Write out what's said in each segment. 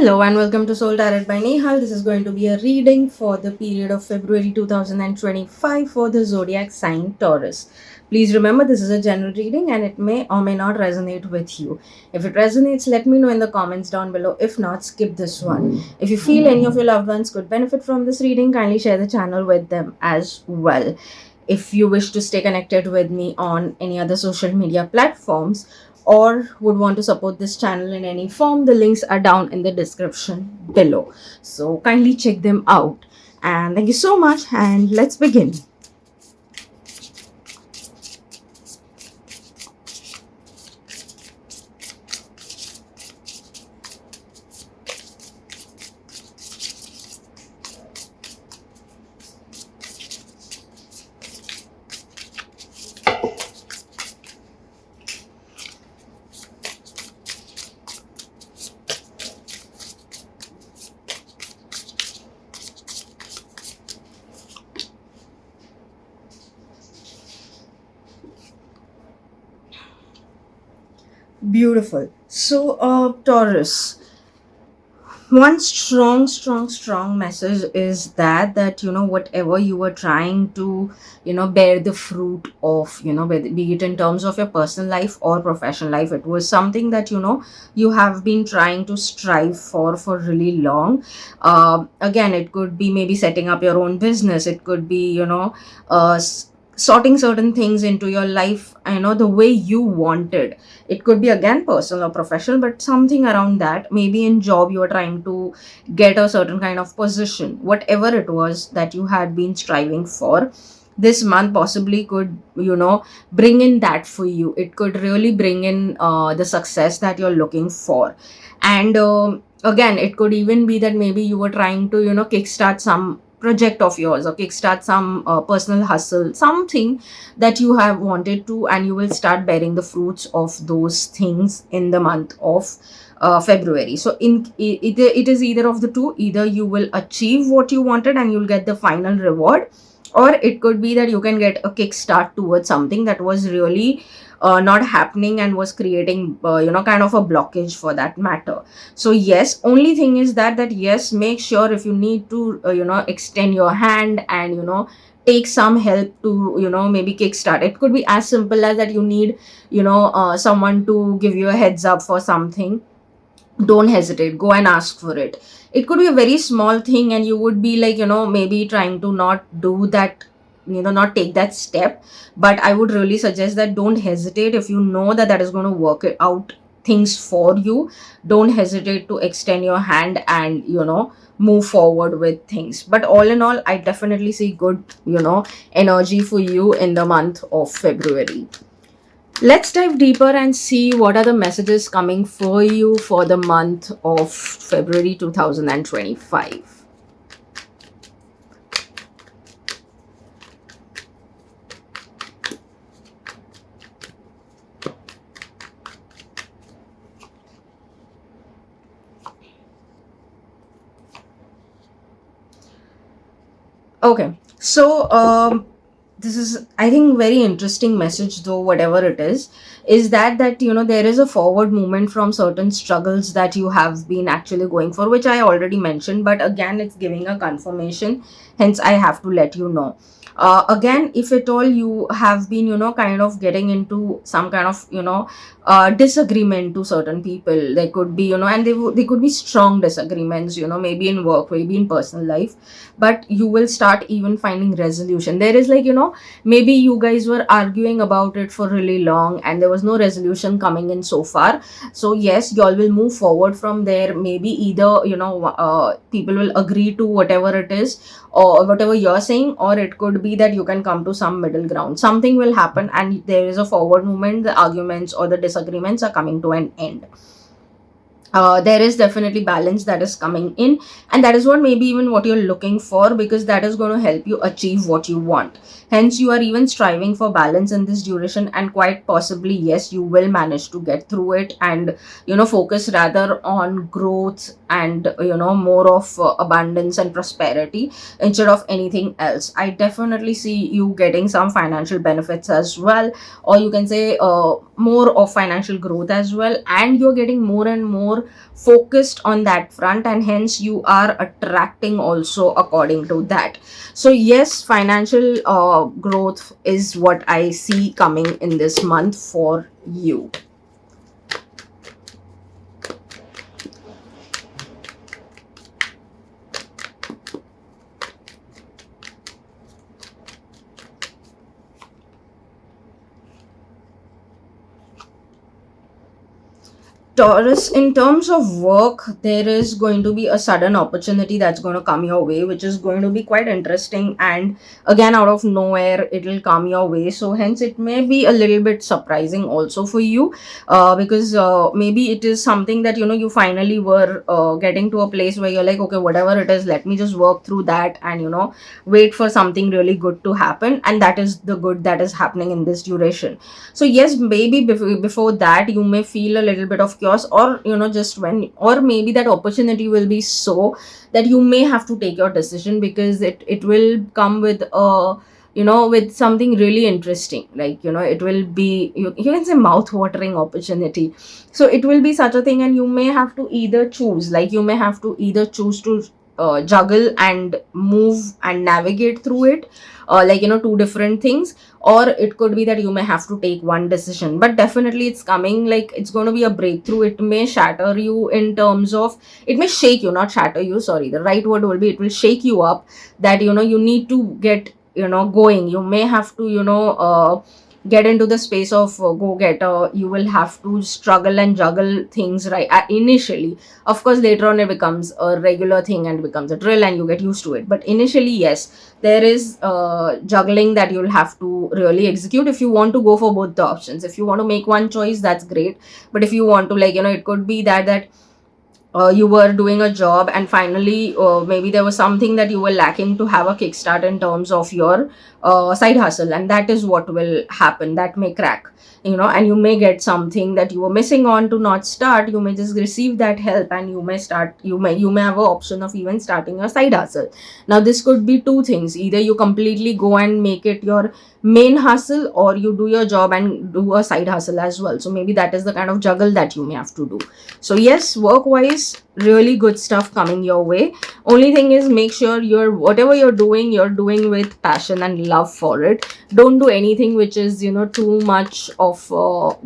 Hello and welcome to Soul Tarot by Nehal. This is going to be a reading for the period of February 2025 for the zodiac sign Taurus. Please remember this is a general reading and it may or may not resonate with you. If it resonates, let me know in the comments down below. If not, skip this one. If you feel any of your loved ones could benefit from this reading, kindly share the channel with them as well. If you wish to stay connected with me on any other social media platforms, or would want to support this channel in any form, the links are down in the description below. So kindly check them out. And thank you so much. And let's begin. Beautiful. So, Taurus, one strong message is that whatever you were trying to bear the fruit of, be it in terms of your personal life or professional life, it was something that you have been trying to strive for really long. Again, it could be maybe setting up your own business. It could be sorting certain things into your life, the way you wanted. It could be again personal or professional, but something around that. Maybe in job you are trying to get a certain kind of position. Whatever it was that you had been striving for, this month possibly could bring in that for you. It could really bring in the success that you're looking for. And again, it could even be that maybe you were trying to kickstart some project of yours, or kickstart some personal hustle, something that you have wanted to, and you will start bearing the fruits of those things in the month of February. So it is either of the two. Either you will achieve what you wanted and you'll get the final reward, or it could be that you can get a kickstart towards something that was really not happening and was creating kind of a blockage for that matter. So yes, only thing is that yes, make sure if you need to extend your hand and take some help to maybe kickstart. It could be as simple as that you need someone to give you a heads up for something. Don't hesitate, go and ask for it. It could be a very small thing and you would be like maybe trying to not do that, not take that step. But I would really suggest that don't hesitate. If you know that that is going to work it out things for you, don't hesitate to extend your hand and move forward with things. But all in all, I definitely see good energy for you in the month of February. Let's dive deeper and see what are the messages coming for you for the month of February 2025. Okay, so this is, I think, very interesting message, though whatever it is that there is a forward movement from certain struggles that you have been actually going for, which I already mentioned, but again it's giving a confirmation, hence I have to let you know. Again, if at all you have been kind of getting into some kind of disagreement to certain people, they could be and they could be strong disagreements, maybe in work, maybe in personal life, but you will start even finding resolution. There is like maybe you guys were arguing about it for really long and there was no resolution coming in so far. So yes, y'all will move forward from there. Maybe either people will agree to whatever it is or whatever you're saying, or it could be that you can come to some middle ground. Something will happen and there is a forward movement. The arguments or the disagreements are coming to an end. There is definitely balance that is coming in, and that is what maybe even what you're looking for, because that is going to help you achieve what you want. Hence you are even striving for balance in this duration, and quite possibly yes, you will manage to get through it and focus rather on growth and more of abundance and prosperity instead of anything else. I definitely see you getting some financial benefits as well, or you can say more of financial growth as well, and you're getting more and more more focused on that front, and hence you are attracting also according to that. So yes, financial growth is what I see coming in this month for you. Taurus, in terms of work, there is going to be a sudden opportunity that's going to come your way, which is going to be quite interesting. And again, out of nowhere, it'll come your way. So, hence, it may be a little bit surprising also for you, because maybe it is something that you finally were getting to a place where you're like, okay, whatever it is, let me just work through that and wait for something really good to happen. And that is the good that is happening in this duration. So yes, maybe before that you may feel a little bit of chaos, or just when, or maybe that opportunity will be so that you may have to take your decision, because it will come with a with something really interesting, like it will be, you can say, mouth watering opportunity. So it will be such a thing, and you may have to either choose, like you may have to either choose to juggle and move and navigate through it, like two different things, or it could be that you may have to take one decision. But definitely it's coming, like it's going to be a breakthrough. It may shatter you in terms of, it may shake you, not shatter you, sorry, the right word will be, it will shake you up, that you need to get going. You may have to get into the space of go getter. You will have to struggle and juggle things, right, initially. Of course later on it becomes a regular thing and becomes a drill and you get used to it, but initially yes, there is juggling that you'll have to really execute if you want to go for both the options. If you want to make one choice, that's great, but if you want to, like it could be that you were doing a job, and finally maybe there was something that you were lacking to have a kickstart in terms of your side hustle, and that is what will happen. That may crack, and you may get something that you were missing on to not start. You may just receive that help, and you may start, you may have an option of even starting a side hustle. Now this could be two things: either you completely go and make it your main hustle, or you do your job and do a side hustle as well. So maybe that is the kind of juggle that you may have to do. So yes, work wise, really good stuff coming your way. Only thing is, make sure whatever you're doing with passion and love for it. Don't do anything which is too much of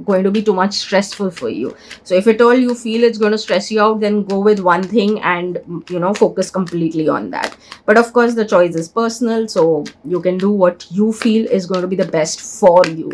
going to be too much stressful for you. So if at all you feel it's going to stress you out, then go with one thing and focus completely on that. But of course the choice is personal, so you can do what you feel is going to be the best for you.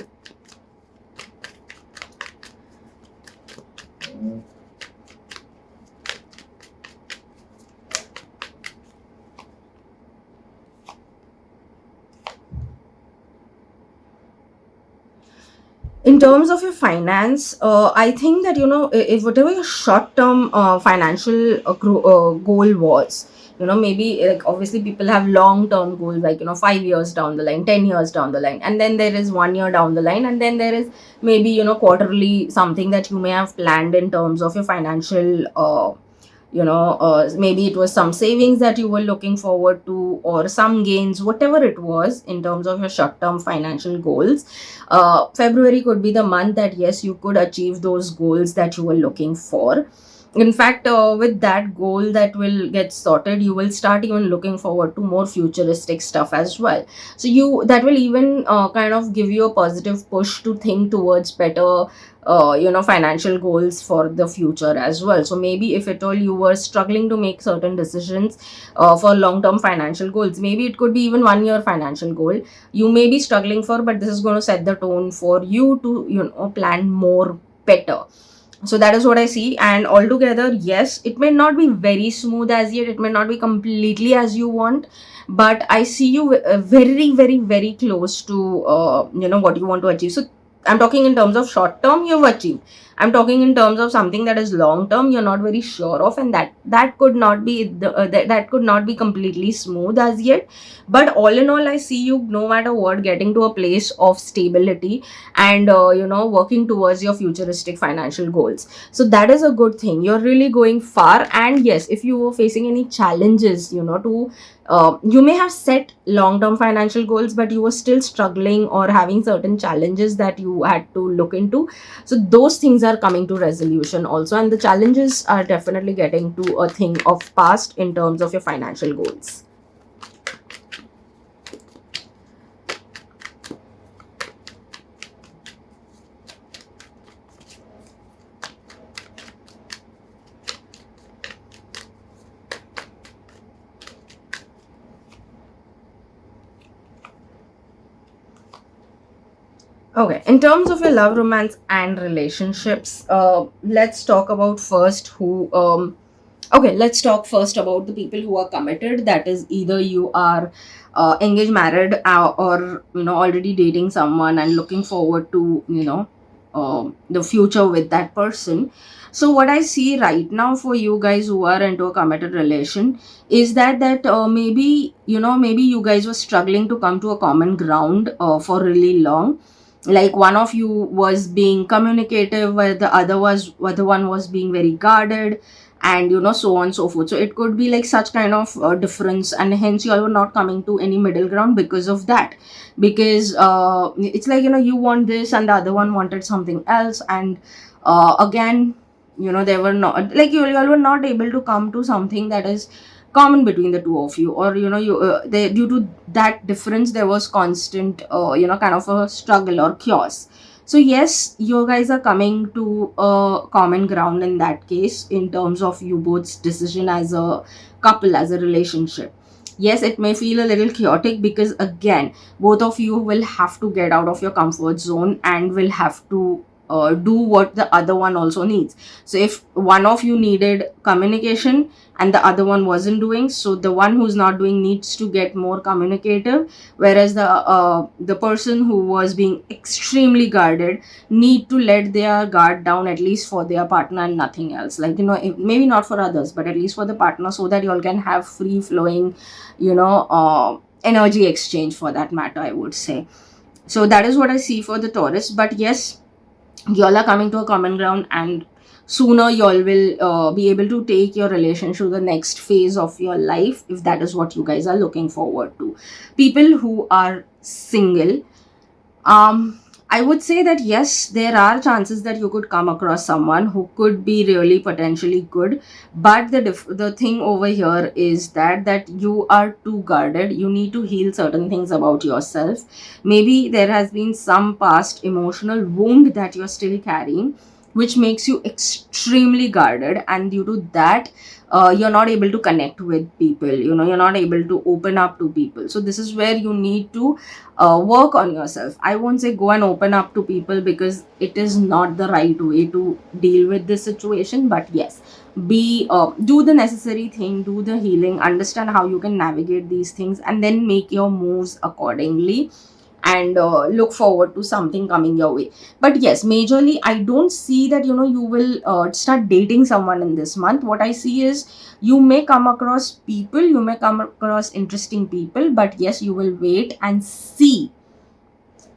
In terms of your finance, I think that if whatever your short term financial goal was, maybe, like, obviously people have long term goals, like 5 years down the line, 10 years down the line, and then there is 1 year down the line, and then there is maybe quarterly something that you may have planned in terms of your financial maybe it was some savings that you were looking forward to, or some gains, whatever it was in terms of your short term financial goals. February could be the month that yes, you could achieve those goals that you were looking for. In fact, with that goal that will get sorted, you will start even looking forward to more futuristic stuff as well. So that will even kind of give you a positive push to think towards better financial goals for the future as well. So maybe if at all you were struggling to make certain decisions for long term financial goals, maybe it could be even 1 year financial goal you may be struggling for, but this is going to set the tone for you to plan more better. So that is what I see. And altogether, yes, it may not be very smooth as yet, it may not be completely as you want, but I see you very, very, very close to what you want to achieve. So I'm talking in terms of short term, you've achieved. I'm talking in terms of something that is long term, you're not very sure of, and that could not be that could not be completely smooth as yet. But all in all, I see you, no matter what, getting to a place of stability and working towards your futuristic financial goals. So that is a good thing. You're really going far. And yes, if you were facing any challenges to you may have set long term financial goals, but you were still struggling or having certain challenges that you had to look into. So those things are coming to resolution also, and the challenges are definitely getting to a thing of past in terms of your financial goals. Okay, in terms of your love, romance, and relationships, let's talk about first who. Okay, let's talk first about the people who are committed. That is, either you are engaged, married, or already dating someone and looking forward to the future with that person. So what I see right now for you guys who are into a committed relation is that maybe you guys were struggling to come to a common ground for really long. Like one of you was being communicative, while the other one was being very guarded, and so on and so forth. So it could be like such kind of difference, and hence you all were not coming to any middle ground because of that. Because it's like you want this and the other one wanted something else, and again, they were not like you all were not able to come to something that is common between the two of you, or due to that difference there was constant kind of a struggle or chaos. So yes, you guys are coming to a common ground in that case, in terms of you both's decision as a couple, as a relationship. Yes, it may feel a little chaotic because again, both of you will have to get out of your comfort zone and will have to do what the other one also needs. So if one of you needed communication and the other one wasn't doing, so the one who's not doing needs to get more communicative, whereas the person who was being extremely guarded need to let their guard down, at least for their partner and nothing else. Like maybe not for others, but at least for the partner, so that you all can have free flowing energy exchange, for that matter, I would say. So that is what I see for the Taurus. But yes, y'all are coming to a common ground, and sooner y'all will be able to take your relationship to the next phase of your life, if that is what you guys are looking forward to. People who are single, I would say that yes, there are chances that you could come across someone who could be really potentially good, but the thing over here is that you are too guarded. You need to heal certain things about yourself. Maybe there has been some past emotional wound that you're still carrying, which makes you extremely guarded, and due to that, you're not able to connect with people. You're not able to open up to people. So this is where you need to work on yourself. I won't say go and open up to people, because it is not the right way to deal with this situation. But yes, be do the necessary thing, do the healing, understand how you can navigate these things, and then make your moves accordingly, and look forward to something coming your way. But yes, majorly I don't see that you will start dating someone in this month. What I see is you may come across people, you may come across interesting people, but yes, you will wait and see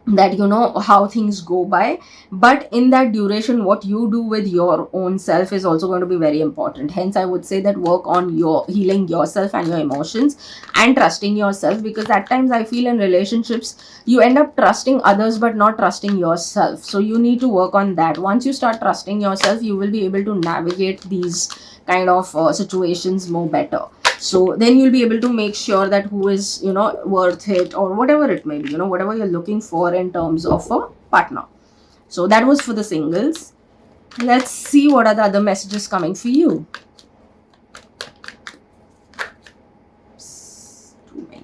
that how things go by. But in that duration, what you do with your own self is also going to be very important. Hence I would say that work on your healing yourself and your emotions, and trusting yourself, because at times I feel in relationships you end up trusting others but not trusting yourself. So you need to work on that. Once you start trusting yourself, you will be able to navigate these kind of situations more better. So then you'll be able to make sure that who is worth it, or whatever it may be, whatever you're looking for in terms of a partner. So that was for the singles. Let's see what are the other messages coming for you. Too many.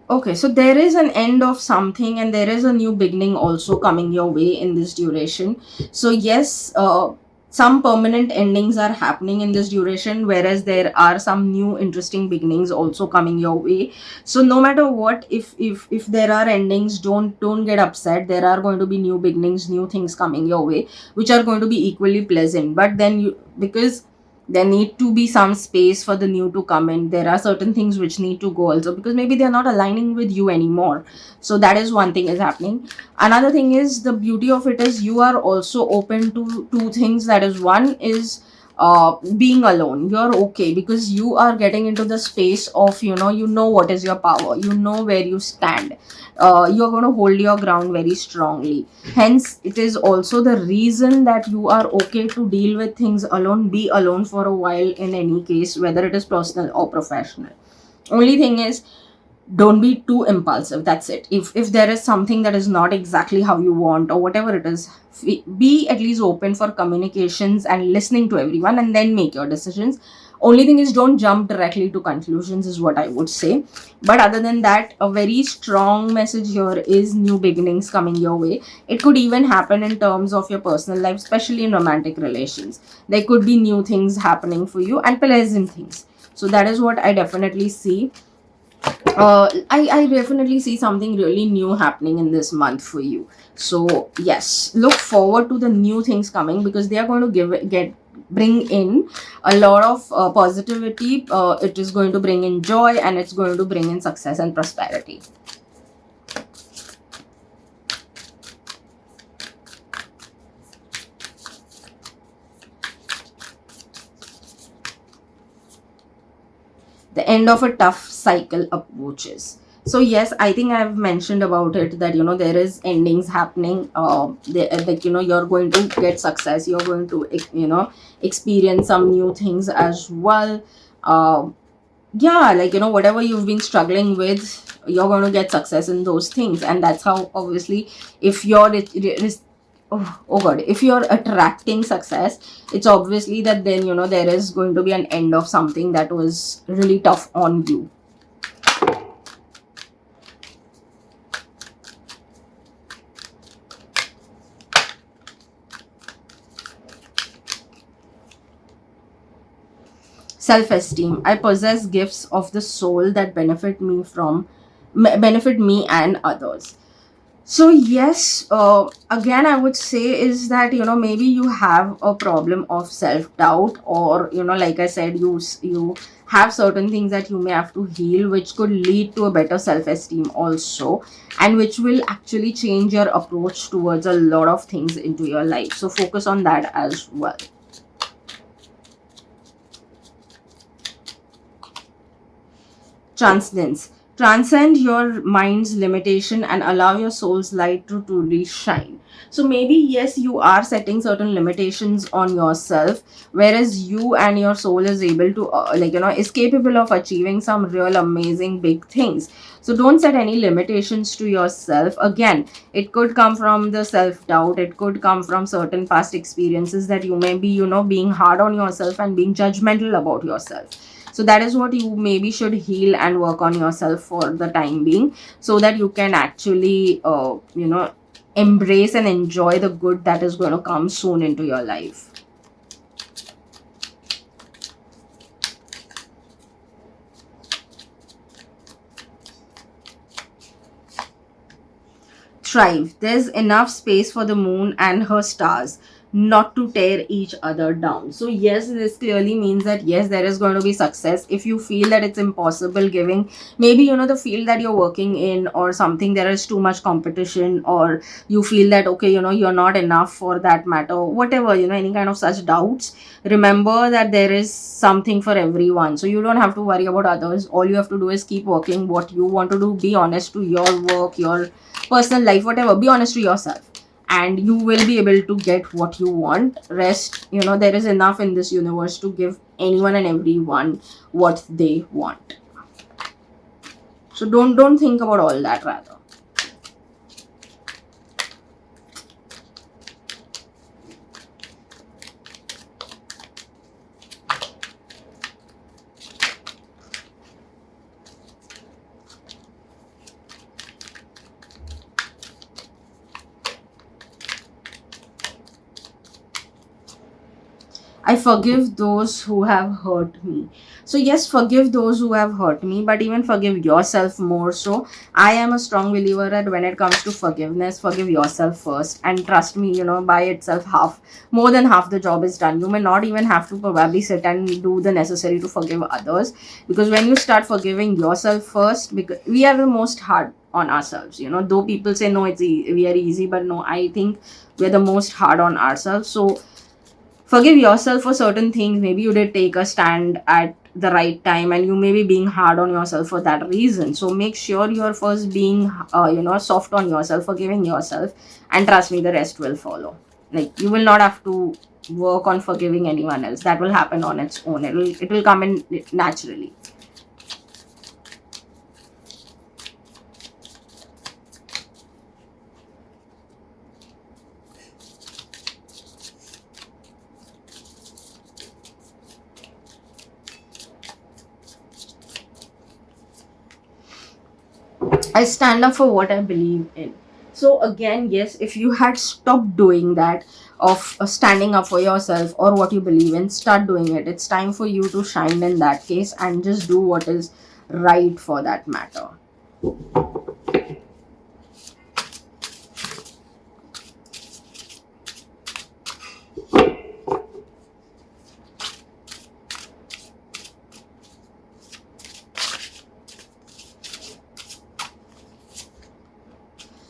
Okay, so there is an end of something, and there is a new beginning also coming your way in this duration. So yes, some permanent endings are happening in this duration, whereas there are some new interesting beginnings also coming your way. So no matter what, if there are endings, don't get upset. There are going to be new beginnings, new things coming your way, which are going to be equally pleasant. But then because There need to be some space for the new to come in. There are certain things which need to go also, because maybe they are not aligning with you anymore. So that is one thing is happening. Another thing is, the beauty of it is you are also open to two things. That is, one is being alone. You're okay because you are getting into the space of, you know what is your power, you know where you stand. You're going to hold your ground very strongly. Hence, it is also the reason that you are okay to deal with things alone, be alone for a while in any case, whether it is personal or professional. Only thing is, don't be too impulsive. That's it. If there is something that is not exactly how you want or whatever it is, be at least open for communications and listening to everyone, and then make your decisions. Only thing is, don't jump directly to conclusions is what I would say. But other than that, a very strong message here is new beginnings coming your way. It could even happen in terms of your personal life, especially in romantic relations. There could be new things happening for you and pleasant things. So that is what I definitely see. I definitely see something really new happening in this month for you. So yes, look forward to the new things coming, because they are going to bring in a lot of positivity. It is going to bring in joy, and it's going to bring in success and prosperity. The end of a tough cycle approaches. So yes, I think I've mentioned about it, that there is endings happening. Like, you're going to get success, you're going to experience some new things as well. Yeah, like, whatever you've been struggling with, you're going to get success in those things. And that's how, obviously, if you're oh god, if you're attracting success, it's obviously that then there is going to be an end of something that was really tough on you. Self-esteem. I possess gifts of the soul that benefit me and others. So yes, again, I would say is that maybe you have a problem of self doubt, or like I said, you have certain things that you may have to heal, which could lead to a better self esteem also, and which will actually change your approach towards a lot of things into your life. So focus on that as well. Transcendence. Transcend your mind's limitation and allow your soul's light to truly shine. So maybe yes, you are setting certain limitations on yourself, whereas you and your soul is able to is capable of achieving some real amazing big things. So don't set any limitations to yourself. Again, it could come from the self doubt, it could come from certain past experiences, that you may be being hard on yourself and being judgmental about yourself. So that is what you maybe should heal and work on yourself for the time being, so that you can actually embrace and enjoy the good that is going to come soon into your life. Thrive. There's enough space for the moon and her stars not to tear each other down. So yes, this clearly means that yes, there is going to be success. If you feel that it's impossible giving, maybe the field that you're working in or something, there is too much competition, or you feel that okay, you're not enough for that matter, whatever, any kind of such doubts, remember that there is something for everyone. So you don't have to worry about others. All you have to do is keep working what you want to do, be honest to your work, your personal life, whatever. Be honest to yourself, and you will be able to get what you want. Rest, there is enough in this universe to give anyone and everyone what they want. So don't think about all that, rather. I forgive those who have hurt me. So yes, forgive those who have hurt me, but even forgive yourself more so. I am a strong believer that when it comes to forgiveness, forgive yourself first, and trust me, by itself, more than half the job is done. You may not even have to probably sit and do the necessary to forgive others, because when you start forgiving yourself first, because we are the most hard on ourselves, though people say no, we are easy, but no, I think we're the most hard on ourselves. So forgive yourself for certain things. Maybe you did take a stand at the right time, and you may be being hard on yourself for that reason. So make sure you're first being soft on yourself, forgiving yourself, and trust me, the rest will follow. Like, you will not have to work on forgiving anyone else. That will happen on its own. It will come in naturally. I stand up for what I believe in. So again, yes, if you had stopped doing that, of standing up for yourself or what you believe in, start doing it. It's time for you to shine in that case and just do what is right for that matter.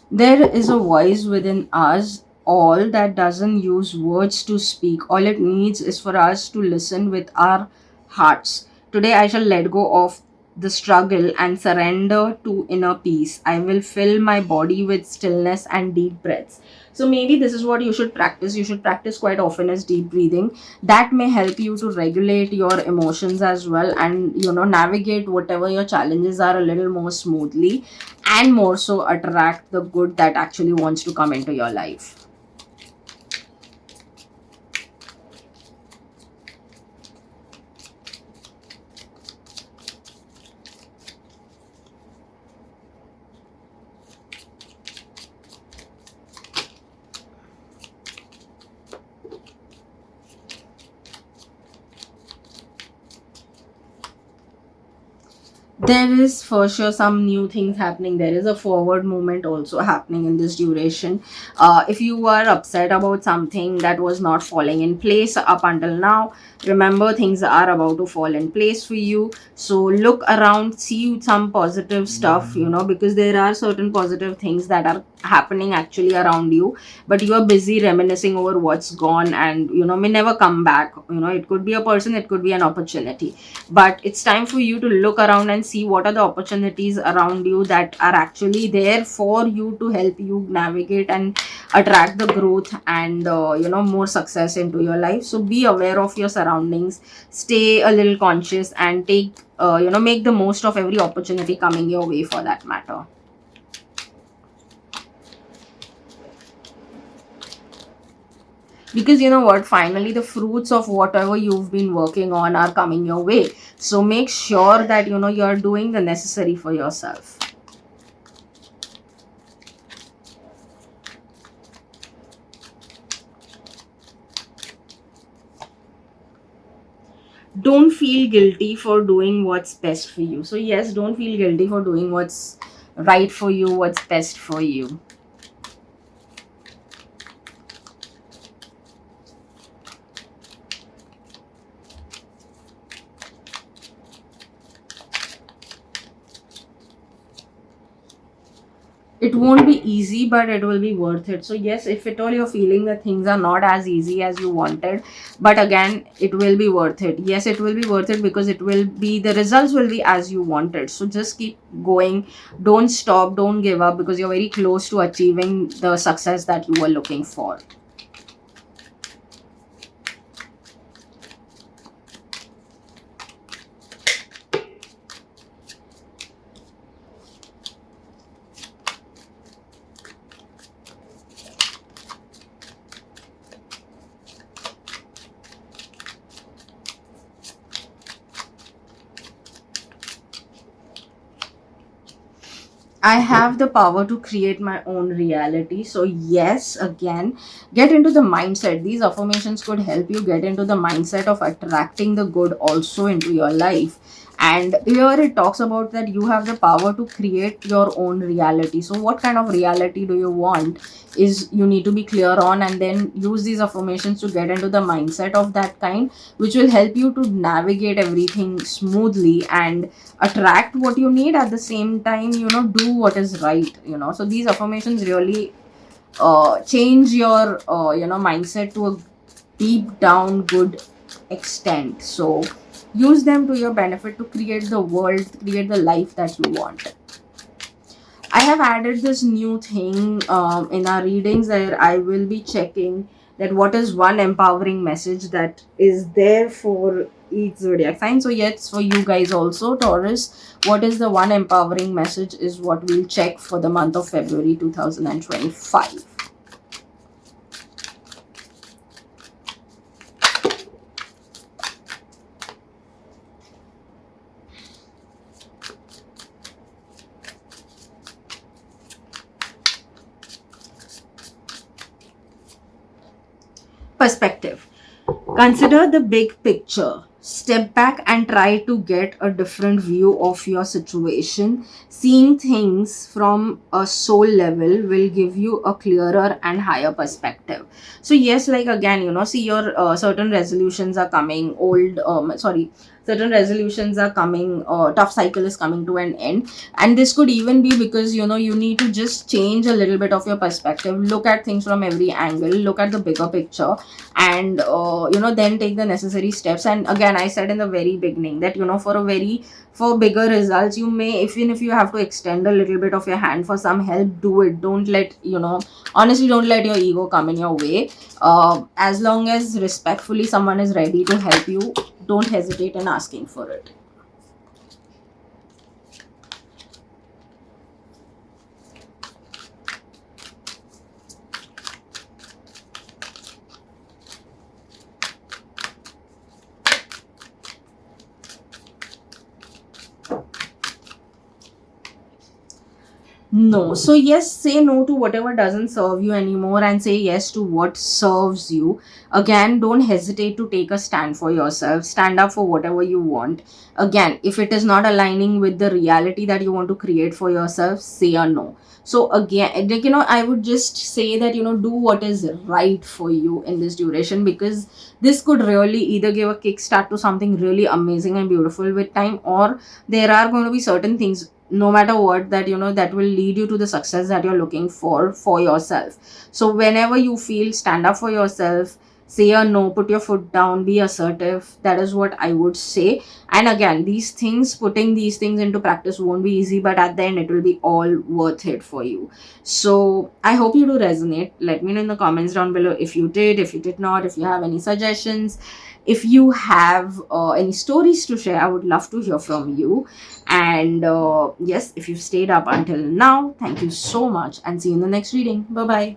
There is a voice within us all that doesn't use words to speak. All it needs is for us to listen with our hearts. Today I shall let go of the struggle and surrender to inner peace. I will fill my body with stillness and deep breaths. So maybe this is what you should practice. You should practice quite often is deep breathing. That may help you to regulate your emotions as well, and navigate whatever your challenges are a little more smoothly, and more so attract the good that actually wants to come into your life. There is for sure some new things happening. There is a forward movement also happening in this duration. If you are upset about something that was not falling in place up until now, remember, things are about to fall in place for you. So look around, see some positive stuff, because there are certain positive things that are happening actually around you, but you are busy reminiscing over what's gone, and may never come back. It could be a person, it could be an opportunity, but it's time for you to look around and see what are the opportunities around you that are actually there for you to help you navigate and attract the growth and more success into your life. So be aware of your surroundings, stay a little conscious, and make the most of every opportunity coming your way for that matter. Because you know what, finally the fruits of whatever you've been working on are coming your way. So make sure that you're doing the necessary for yourself. Don't feel guilty for doing what's best for you. So yes, don't feel guilty for doing what's right for you, what's best for you. It won't be easy, but it will be worth it. So yes, if at all you're feeling that things are not as easy as you wanted, but again, it will be worth it. Yes, it will be worth it, because the results will be as you wanted. So just keep going, don't stop, don't give up, because you're very close to achieving the success that you were looking for. I have the power to create my own reality. So, yes, again, get into the mindset. These affirmations could help you get into the mindset of attracting the good also into your life. And here it talks about that you have the power to create your own reality. So, what kind of reality do you want? Is you need to be clear on, and then use these affirmations to get into the mindset of that kind, which will help you to navigate everything smoothly and attract what you need, at the same time, do what is right. So these affirmations really change your mindset to a deep down good extent. So use them to your benefit to create the world, create the life that you want. I have added this new thing in our readings, where I will be checking that what is one empowering message that is there for each zodiac sign. So, yes, for you guys also, Taurus, what is the one empowering message is what we'll check for the month of February 2025. Perspective. Consider the big picture. Step back and try to get a different view of your situation. Seeing things from a soul level will give you a clearer and higher perspective. So, yes, like again, see your certain resolutions are coming, certain resolutions are coming, tough cycle is coming to an end. And this could even be because, you need to just change a little bit of your perspective, look at things from every angle, look at the bigger picture, and then take the necessary steps. And again, I said in the very beginning that for bigger results, you may, even if you have to extend a little bit of your hand for some help, do it. Don't let honestly, don't let your ego come in your way. As long as respectfully someone is ready to help you, don't hesitate in asking for it. No. So, yes, say no to whatever doesn't serve you anymore and say yes to what serves you. Again, don't hesitate to take a stand for yourself. Stand up for whatever you want. Again, if it is not aligning with the reality that you want to create for yourself, say a no. So, again, like, I would just say that, do what is right for you in this duration, because this could really either give a kickstart to something really amazing and beautiful with time, or there are going to be certain things, no matter what, that that will lead you to the success that you're looking for yourself. So whenever you feel, stand up for yourself, say a no, put your foot down, be assertive. That is what I would say. And again, putting these things into practice won't be easy, but at the end it will be all worth it for you. So I hope you do resonate. Let me know in the comments down below if you did, if you did not, if you have any suggestions, if you have any stories to share. I would love to hear from you. And yes, if you've stayed up until now, thank you so much, and see you in the next reading. Bye bye.